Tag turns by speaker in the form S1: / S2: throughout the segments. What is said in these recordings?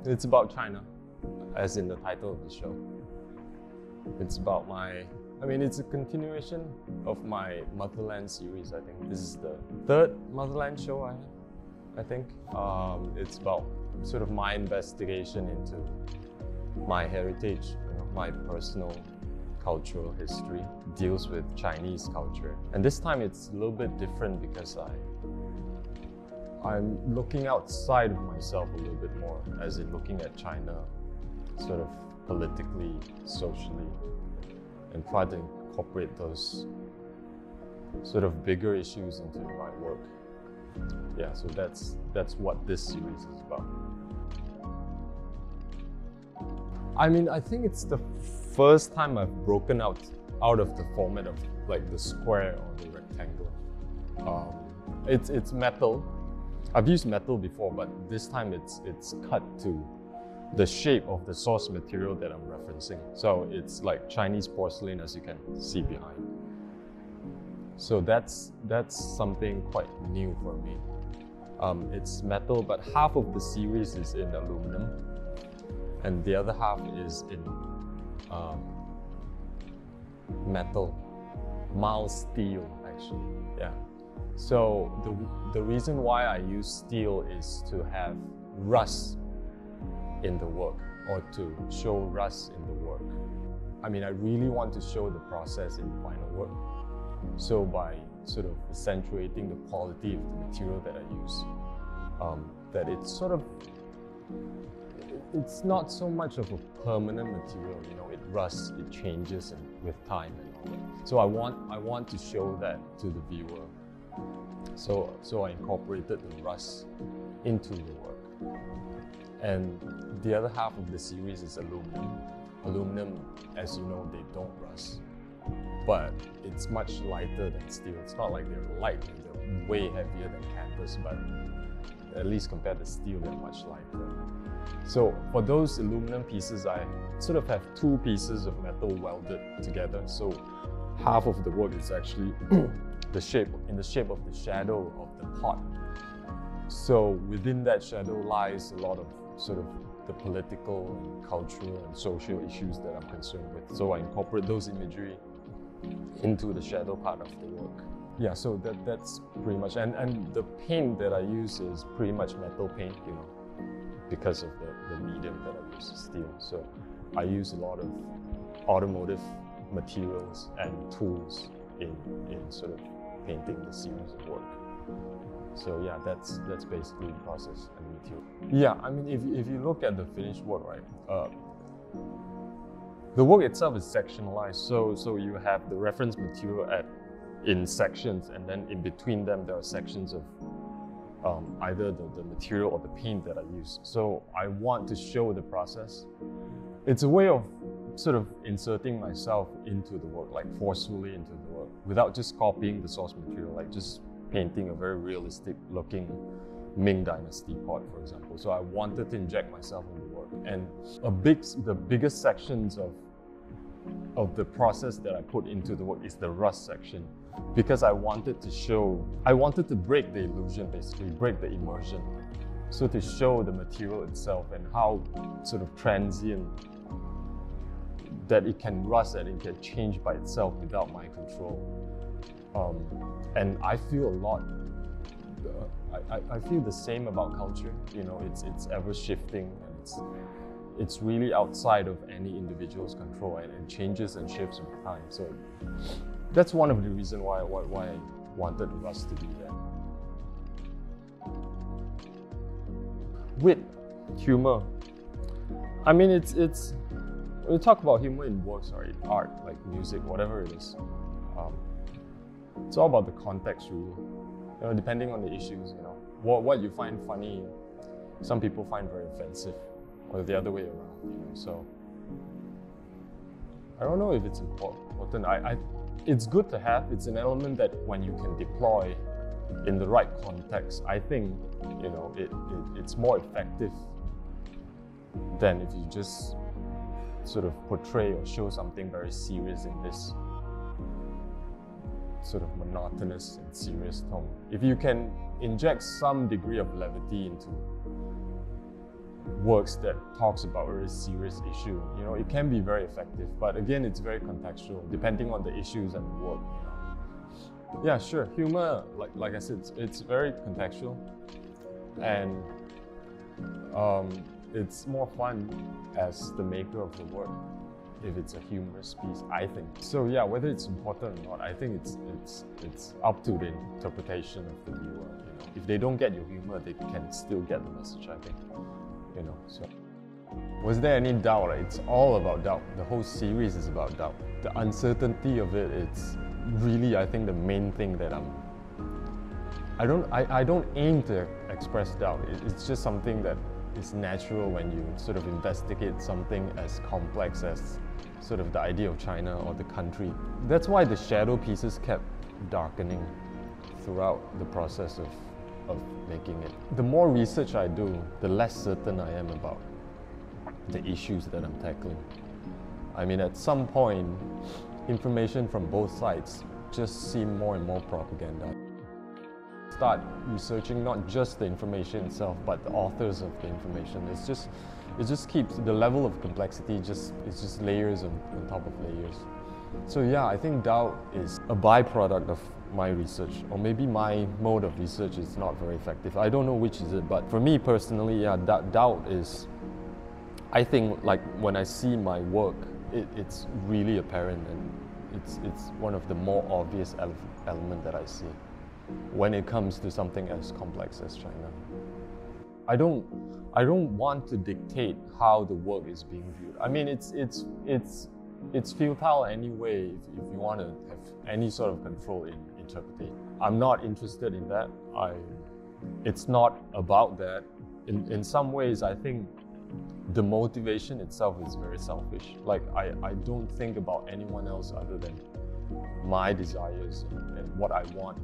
S1: It's about China, as in the title of the show. It's about it's a continuation of my Motherland series, I think. This is the third Motherland show I have, I think. It's about sort of my investigation into my heritage, my personal cultural history. It deals with Chinese culture. And this time it's a little bit different because I'm looking outside of myself a little bit more, as in looking at China sort of politically, socially, and try to incorporate those sort of bigger issues into my work. Yeah, so that's what this series is about. I think it's the first time I've broken out of the format of like the square or the rectangle. It's metal. I've used metal before, but this time it's cut to the shape of the source material that I'm referencing. So it's like Chinese porcelain, as you can see behind. So that's something quite new for me. It's metal, but half of the series is in aluminum, and the other half is in metal, mild steel actually. Yeah. So the reason why I use steel is to have rust in the work, or to show rust in the work. I really want to show the process in final work. So by sort of accentuating the quality of the material that I use, that it's not so much of a permanent material, it rusts, it changes with time and all that. So I want to show that to the viewer. So I incorporated the rust into the work. And the other half of the series is aluminum. Aluminum, as you know, they don't rust, but it's much lighter than steel. It's not like they're light, they're way heavier than canvas, but at least compared to steel, they're much lighter. So for those aluminum pieces, I sort of have two pieces of metal welded together. So half of the work is actually in the shape of the shadow of the pot. So within that shadow lies a lot of sort of the political and cultural and social issues that I'm concerned with. So I incorporate those imagery into the shadow part of the work. Yeah, so that's pretty much, and the paint that I use is pretty much metal paint, because of the medium that I use, steel. So I use a lot of automotive materials and tools in sort of painting the series of work. So yeah, that's basically the process and the material. Yeah, if you look at the finished work, right, the work itself is sectionalized. So you have the reference material in sections, and then in between them there are sections of either the material or the paint that I use. So I want to show the process. It's a way of sort of inserting myself into the work, like forcefully into the work, without just copying the source material, like just painting a very realistic looking Ming Dynasty pot, for example. So I wanted to inject myself in the work. And the biggest sections of the process that I put into the work is the rust section, because I wanted to break the illusion, basically break the immersion. So to show the material itself and how sort of transient that it can rust and it can change by itself without my control. And I feel a lot, I feel the same about culture. It's ever shifting, and it's really outside of any individual's control, and it changes and shifts with time. So that's one of the reasons why I wanted rust to be there. With humor, it's when we talk about humor in works or in art, like music, whatever it is, it's all about the context, really. Depending on the issues, what you find funny, some people find very offensive, or the other way around. So I don't know if it's important. It's good to have. It's an element that when you can deploy in the right context, I think it's more effective than if you just sort of portray or show something very serious in this sort of monotonous and serious tone. If you can inject some degree of levity into works that talks about a very serious issue, you know, it can be very effective. But again, it's very contextual, depending on the issues and the work. You know. Yeah, sure. Humor, like I said, it's very contextual, and it's more fun as the maker of the work if it's a humorous piece, I think. So yeah, whether it's important or not, I think it's up to the interpretation of the viewer. You know, if they don't get your humor, they can still get the message, I think. You know, so was there any doubt? It's all about doubt. The whole series is about doubt. The uncertainty of it, it's really, I think, the main thing that I don't aim to express doubt. It's just something that is natural when you sort of investigate something as complex as sort of the idea of China or the country. That's why the shadow pieces kept darkening throughout the process of making it. The more research I do, the less certain I am about the issues that I'm tackling. I mean, at some point, information from both sides just seem more and more propaganda. Start researching not just the information itself, but the authors of the information. It just keeps the level of complexity. It's just layers on top of layers. So yeah, I think doubt is a byproduct of my research, or maybe my mode of research is not very effective. I don't know which is it, but for me personally, yeah, doubt is. I think like when I see my work, it's really apparent, and it's one of the more obvious element that I see when it comes to something as complex as China. I don't want to dictate how the work is being viewed. I mean, it's futile anyway if you want to have any sort of control in interpreting. I'm not interested in that. It's not about that. In some ways, I think the motivation itself is very selfish. Like I don't think about anyone else other than my desires and what I want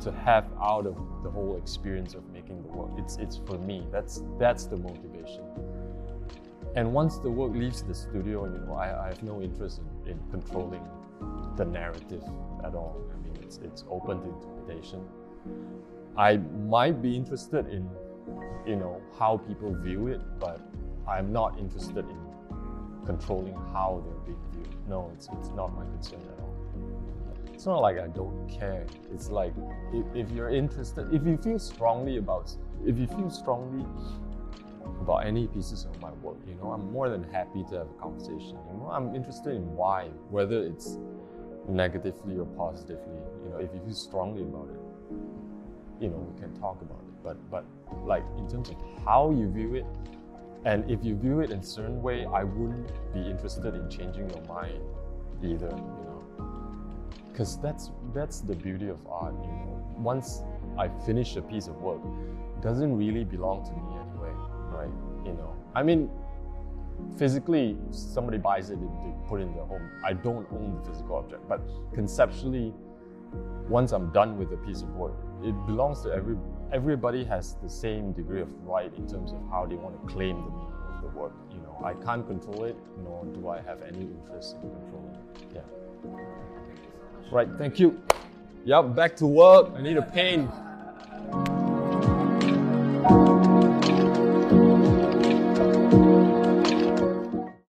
S1: to have out of the whole experience of making the work. It's for me. That's the motivation. And once the work leaves the studio, you know, I have no interest in controlling the narrative at all. I mean, it's open to interpretation. I might be interested in, you know, how people view it, but I'm not interested in controlling how they're being viewed. No, it's not my concern at all. It's not like I don't care. It's like if you're interested, if you feel strongly about any pieces of my work, you know, I'm more than happy to have a conversation. You know, I'm interested in why, whether it's negatively or positively. You know, if you feel strongly about it, you know, we can talk about it. But like in terms of how you view it, and if you view it in a certain way, I wouldn't be interested in changing your mind either. You know, because that's the beauty of art. You know, once I finish a piece of work, it doesn't really belong to me anyway, right? You know, I mean, physically, if somebody buys it, they put it in their home. I don't own the physical object, but conceptually, once I'm done with a piece of work, it belongs to everybody has the same degree of right in terms of how they want to claim the meaning of the work. You know, I can't control it, nor do I have any interest in controlling it. Yeah. Right, thank you. Yep, back to work. I need a paint.